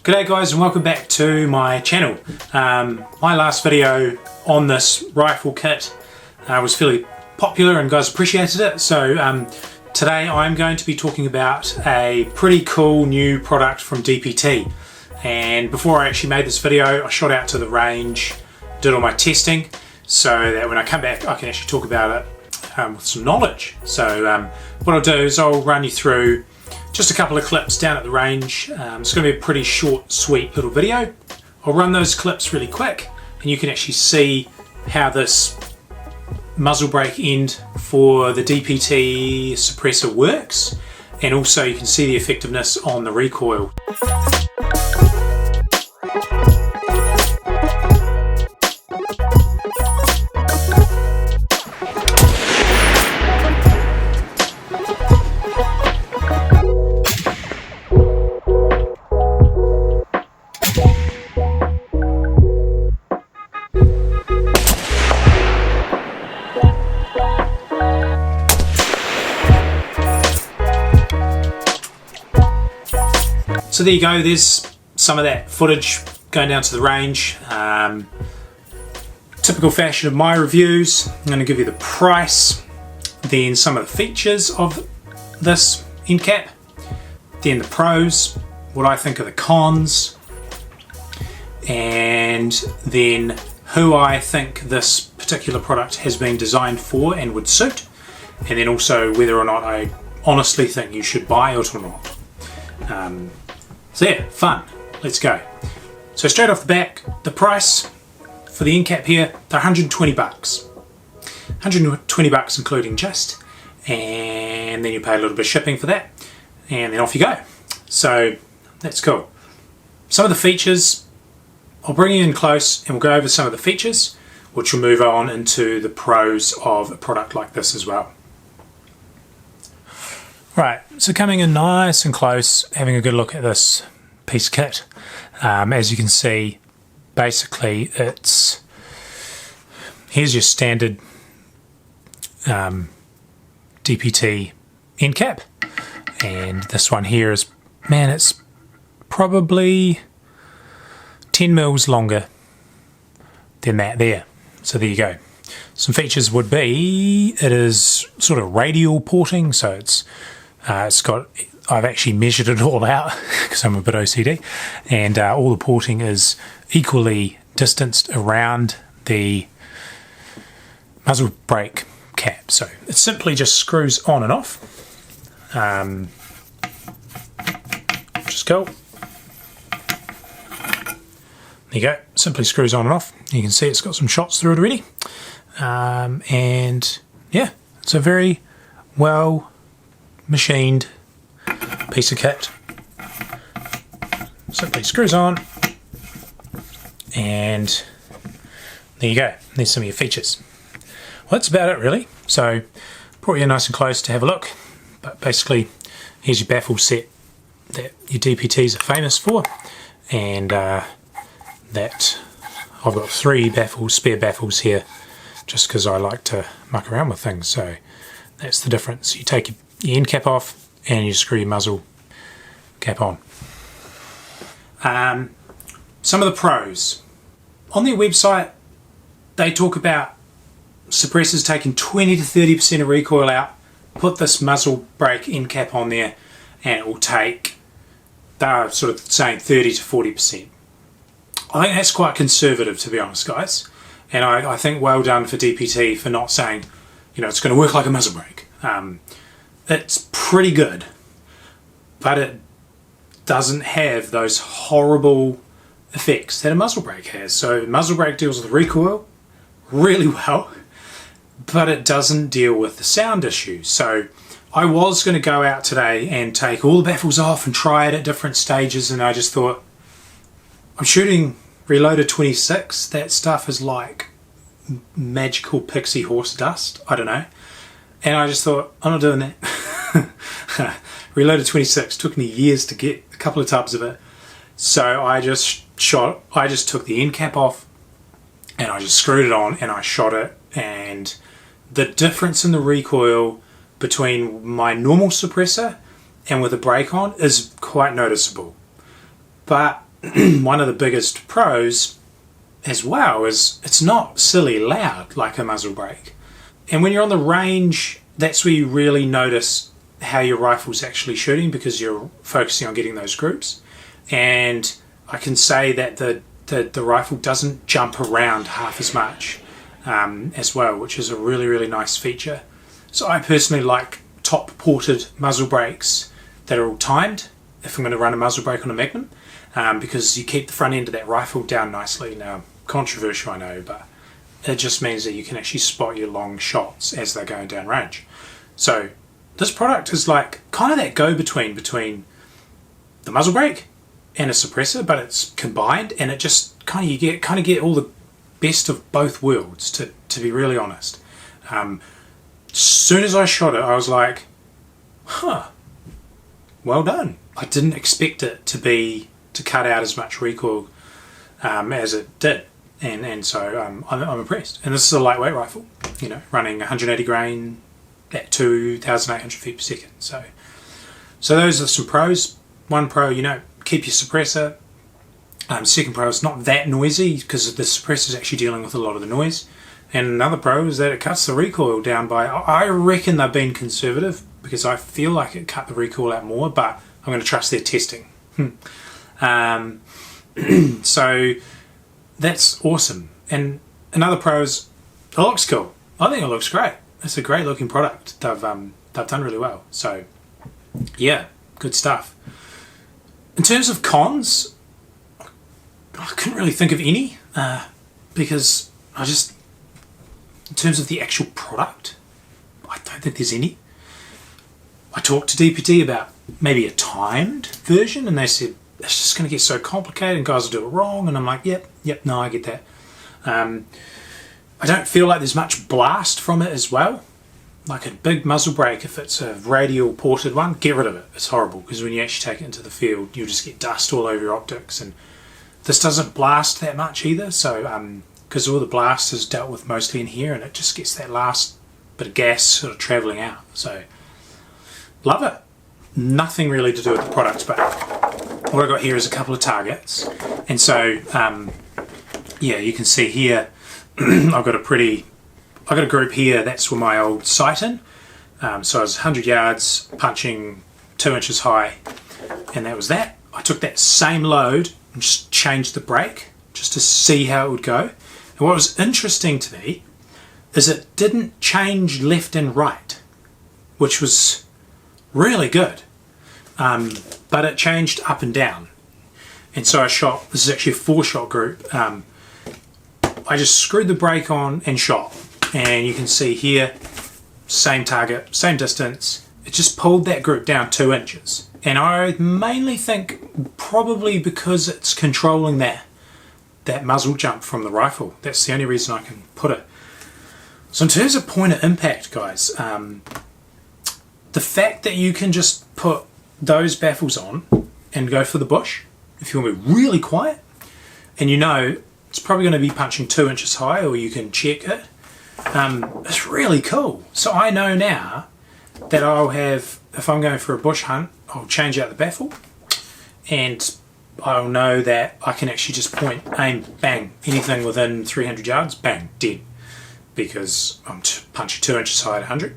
G'day guys and welcome back to my channel. My last video on this rifle kit was fairly popular and guys appreciated it, so today I'm going to be talking about a pretty cool new product from DPT. And before I actually made this video, I shot out to the range, did all my testing, so that when I come back I can actually talk about it with some knowledge. So what I'll do is I'll run you through just a couple of clips down at the range. It's going to be a pretty short, sweet little video. I'll run those clips really quick and you can actually see how this muzzle brake end for the DPT suppressor works, and also you can see the effectiveness on the recoil. So there you go, there's some of that footage going down to the range. Typical fashion of my reviews, I'm going to give you the price, then some of the features of this end cap, then the pros, what I think are the cons, and then who I think this particular product has been designed for and would suit, and then also whether or not I honestly think you should buy it or not. So yeah, fun. Let's go. So straight off the back, the price for the end cap here, they're 120 bucks. 120 bucks including just, and then you pay a little bit of shipping for that, and then off you go. So that's cool. Some of the features, I'll bring you in close and we'll go over some of the features, which will move on into the pros of a product like this as well. Right, so coming in nice and close, having a good look at this piece of kit. As you can see, basically here's your standard DPT end cap, and this one here is, man, it's probably 10 mils longer than that there. So there you go. Some features would be, it is sort of radial porting, so it's got, I've actually measured it all out because I'm a bit OCD, and all the porting is equally distanced around the muzzle brake cap. So it simply just screws on and off. Just go. There you go, simply screws on and off. You can see it's got some shots through it already. And yeah, it's a very well machined piece of kit. Simply screws on, and there you go. There's some of your features. Well, that's about it really. So brought you nice and close to have a look, but basically here's your baffle set that your DPTs are famous for, and that I've got 3 baffles, spare baffles here, just because I like to muck around with things. So that's the difference. You take your end cap off and you screw your muzzle cap on. Some of the pros. On their website they talk about suppressors taking 20 to 30% of recoil out. Put this muzzle brake end cap on there and it will take, they're sort of saying 30 to 40%. I think that's quite conservative, to be honest guys, and I think well done for DPT for not saying, you know, it's going to work like a muzzle brake. It's pretty good, but it doesn't have those horrible effects that a muzzle brake has. So muzzle brake deals with recoil really well, but it doesn't deal with the sound issues. So I was going to go out today and take all the baffles off and try it at different stages, and I just thought, I'm shooting Reloaded 26, that stuff is like magical pixie horse dust, I don't know. And I just thought, I'm not doing that. Reloaded 26 took me years to get a couple of tubs of it. So I just took the end cap off and I just screwed it on and I shot it, and the difference in the recoil between my normal suppressor and with a brake on is quite noticeable. But one of the biggest pros as well is it's not silly loud like a muzzle brake. And when you're on the range, that's where you really notice how your rifle's actually shooting, because you're focusing on getting those groups. And I can say that the rifle doesn't jump around half as much as well, which is a really, really nice feature. So I personally like top ported muzzle brakes that are all timed if I'm going to run a muzzle brake on a Magnum, because you keep the front end of that rifle down nicely. Now, controversial, I know, but it just means that you can actually spot your long shots as they're going down range. So this product is like kind of that go-between between the muzzle brake and a suppressor, but it's combined, and it just kind of you get all the best of both worlds, to be really honest. As soon as I shot it, I was like, huh, well done. I didn't expect it to cut out as much recoil as it did. And so I'm impressed. And this is a lightweight rifle, you know, running 180 grain at 2,800 feet per second. So those are some pros. One pro, you know, keep your suppressor. Second pro, it's not that noisy because the suppressor is actually dealing with a lot of the noise. And another pro is that it cuts the recoil down by, I reckon they've been conservative, because I feel like it cut the recoil out more, but I'm going to trust their testing. So that's awesome. And another pro is it looks cool. I think it looks great. It's a great looking product. They've done really well. So yeah, good stuff. In terms of cons, I couldn't really think of any, because in terms of the actual product, I don't think there's any. I talked to DPT about maybe a timed version, and they said it's just going to get so complicated and guys will do it wrong, and I'm like, yep, no, I get that. I don't feel like there's much blast from it as well. Like a big muzzle brake, if it's a radial ported one, get rid of it. It's horrible, because when you actually take it into the field, you'll just get dust all over your optics. And this doesn't blast that much either, so because all the blast is dealt with mostly in here, and it just gets that last bit of gas sort of travelling out. So love it. Nothing really to do with the product, but what I've got here is a couple of targets. And so yeah, you can see here I've got a group here. That's where my old sight in. So I was 100 yards, punching 2 inches high, and that was that. I took that same load and just changed the brake just to see how it would go. And what was interesting to me is it didn't change left and right, which was really good. But it changed up and down. And so I shot, this is actually a 4-shot group. I just screwed the brake on and shot. And you can see here, same target, same distance. It just pulled that group down 2 inches. And I mainly think probably because it's controlling that muzzle jump from the rifle. That's the only reason I can put it. So in terms of point of impact, guys, the fact that you can just put those baffles on and go for the bush, if you want to be really quiet, and you know it's probably going to be punching 2 inches high, or you can check it, it's really cool. So I know now that I'll have, if I'm going for a bush hunt, I'll change out the baffle, and I'll know that I can actually just point, aim, bang, anything within 300 yards, bang, dead, because I'm punching 2 inches high at 100.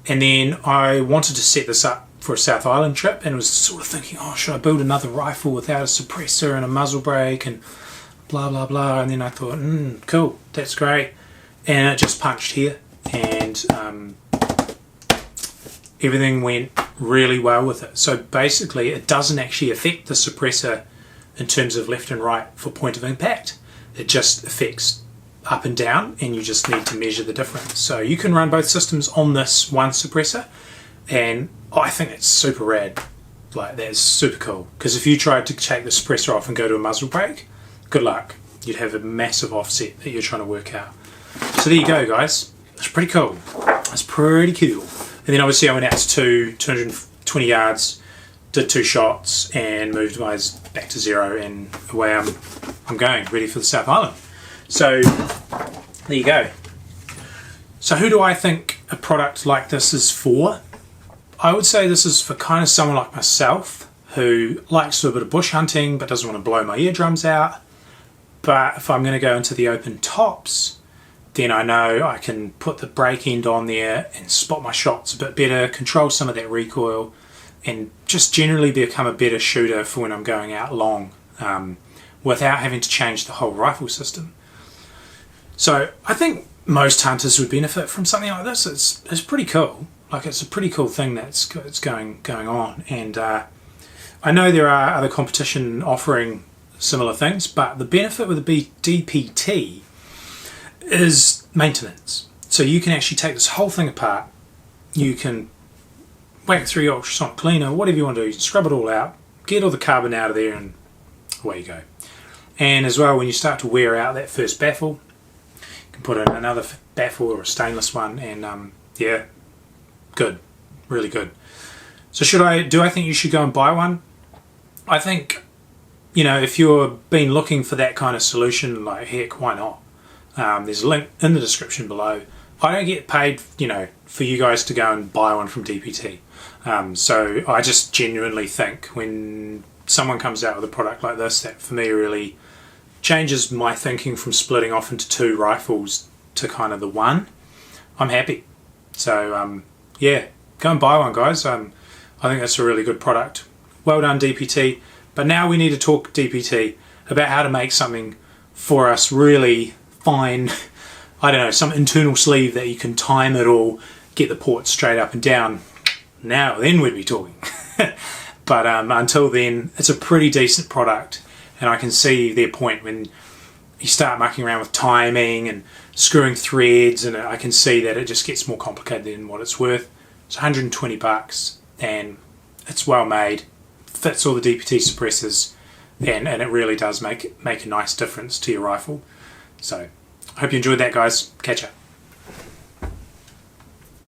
And then I wanted to set this up for a South Island trip, and was sort of thinking, oh, should I build another rifle without a suppressor and a muzzle brake and blah blah blah. And then I thought, cool, that's great. And it just punched here, and everything went really well with it. So basically it doesn't actually affect the suppressor in terms of left and right for point of impact. It just affects up and down, and you just need to measure the difference. So you can run both systems on this one suppressor, and I think it's super rad. Like, that's super cool, because if you tried to take the suppressor off and go to a muzzle brake, good luck. You'd have a massive offset that you're trying to work out. So there you go, guys. It's pretty cool. It's pretty cool. And then obviously I went out to 220 yards, did 2 shots, and moved mine back to 0, and away I'm going, ready for the South Island. So there you go. So who do I think a product like this is for? I would say this is for kind of someone like myself who likes to do a bit of bush hunting but doesn't want to blow my eardrums out. But if I'm going to go into the open tops, then I know I can put the brake end on there and spot my shots a bit better, control some of that recoil, and just generally become a better shooter for when I'm going out long, without having to change the whole rifle system. So I think most hunters would benefit from something like this. It's pretty cool. Like, it's a pretty cool thing that's going on, and I know there are other competition offering similar things, but the benefit with the DPT is maintenance. So you can actually take this whole thing apart, you can whack it through your ultrasonic cleaner, whatever you want to do, you can scrub it all out, get all the carbon out of there, and away you go. And as well, when you start to wear out that first baffle, you can put in another baffle or a stainless one, and yeah, good, really good. So do I think you should go and buy one? I think, you know, if you've been looking for that kind of solution, like, heck, why not? There's a link in the description below. I don't get paid, you know, for you guys to go and buy one from DPT. So I just genuinely think when someone comes out with a product like this, that for me really changes my thinking from splitting off into two rifles to kind of the one, I'm happy. So yeah, go and buy one, guys. I think that's a really good product. Well done, DPT. But now we need to talk DPT about how to make something for us really fine, I don't know, some internal sleeve that you can time it all, get the ports straight up and down. Now then we'd be talking. But until then, it's a pretty decent product, and I can see their point when you start mucking around with timing and screwing threads, and I can see that it just gets more complicated than what it's worth. It's 120 bucks, and it's well made, fits all the DPT suppressors, and it really does make a nice difference to your rifle. So I hope you enjoyed that, guys. Catch ya.